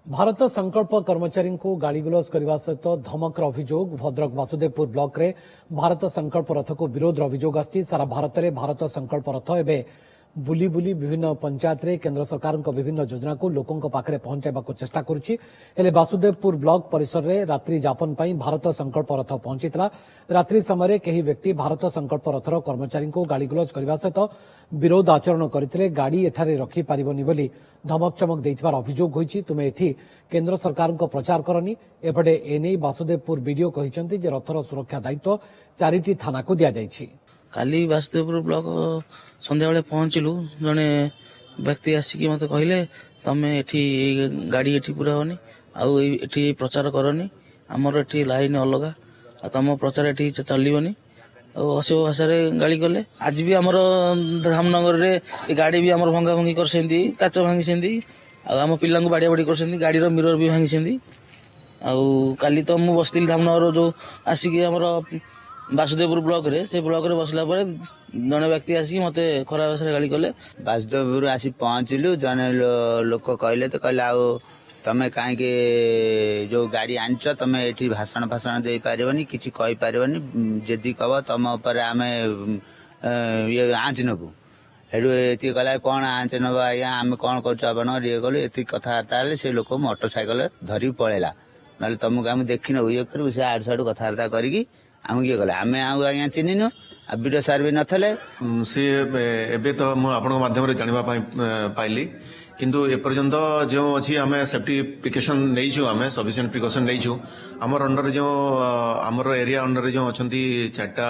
भारत संकल्प कर्मचारी को गाड़ीगुलज करने सहित धमकर अभियोग भद्रक वासुदेवपुर ब्लॉक रे भारत संकल्प रथ को विरोध अभियोग आसी सारा भारत में भारत संकल्प रथ एवं बुली बुली विभिन्न पंचायत रे केंद्र सरकार विभिन्न योजना को लोकों पाखे पहुंचाइबा चेष्टा करुछि। हेले वासुदेवपुर ब्लॉक परिसर रे रात्रि जापन पर भारत संकल्प रथ पहुंचीला। रात्रि समय कई व्यक्ति भारत संकल्प रथर कर्मचारी को गाड़ीगुलज करने सहित विरोध आचरण करते गाड़ी एठारे रखी पारिबनी बोली धमक चमक देथिबार अभियोग होईछि। तुमे एठी केंद्र सरकार को प्रचार करनी। एपटे एने वासुदेवपुर बीडीओ कहिसेंति जे रथर सुरक्षा दायित्व 4टी थाना को दिया जाइछि। काली वासुदेवपुर ब्लॉक संध्या बेले पहुंचलु जने व्यक्ति आसिकी मते कहले तमे एठी गाड़ी एठी पूरा होनी आउ एठी प्रचार करनी हमर एठी लाइन अलगा आ तम प्रचार एठी चलिबनी अशोक भाषा गाड़ी कले। आज भी आमर धामनगर रे गाड़ी भी आमर भंगा भंगी करसेंती काच भांगी आम पिला बाड़िया बाड़ी कर गाड़ी मिरर भी भांगी काली तो मु बसती धामनगर जो आसिकी आमर वासुदेवपुर ब्लॉक रे से ब्लॉक रे बसला पर जने व्यक्ति आसिकी मते खराब भाषा गाड़ी कले। वासुदेवपुर आसी पहुंचलु जने लोक कहले तो कहले आ तमे कहीं जो गाड़ी आनच तमे एठी भाषण भाषण दे पारिबनी किछि कहि पारिबनी जदी कहब तम ऊपर आमे ये आंच नबु हेडु एति कहला कोन आंच नब आया आमे कोन करछ आपण ये कहले एति कथा ताले से लोक मोटरसाइकिल धरी पळेला नले तमको हम देखिनो ये करू से आड साडू कथा करिकी हम किए गले आमे आउ आज्ञा चिन्हिनु आ वीडियो सार भी नथले से एबे तो मु आपन माध्यम रे जानिबा पाइली किंतु एपर्यंत जो अच्छी आम सेफ्टिफिकेशन नहीं आम सफिशिएंट प्रिकॉशन नहीं आमर अंडर जो आमर एरिया अंडर जो अच्छा 4टा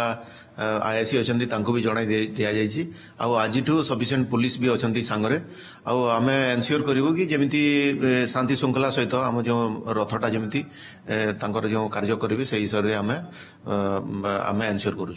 आईएससी अच्छा भी जन दि आज सफिशिएंट पुलिस भी अच्छा सांगरे आम एनश्योर करूँ कि जमी शांति श्रृंखला सहित आम जो रथटा जमी जो कार्य करेंगे से हिसाब से आम एनश्योर करूँ।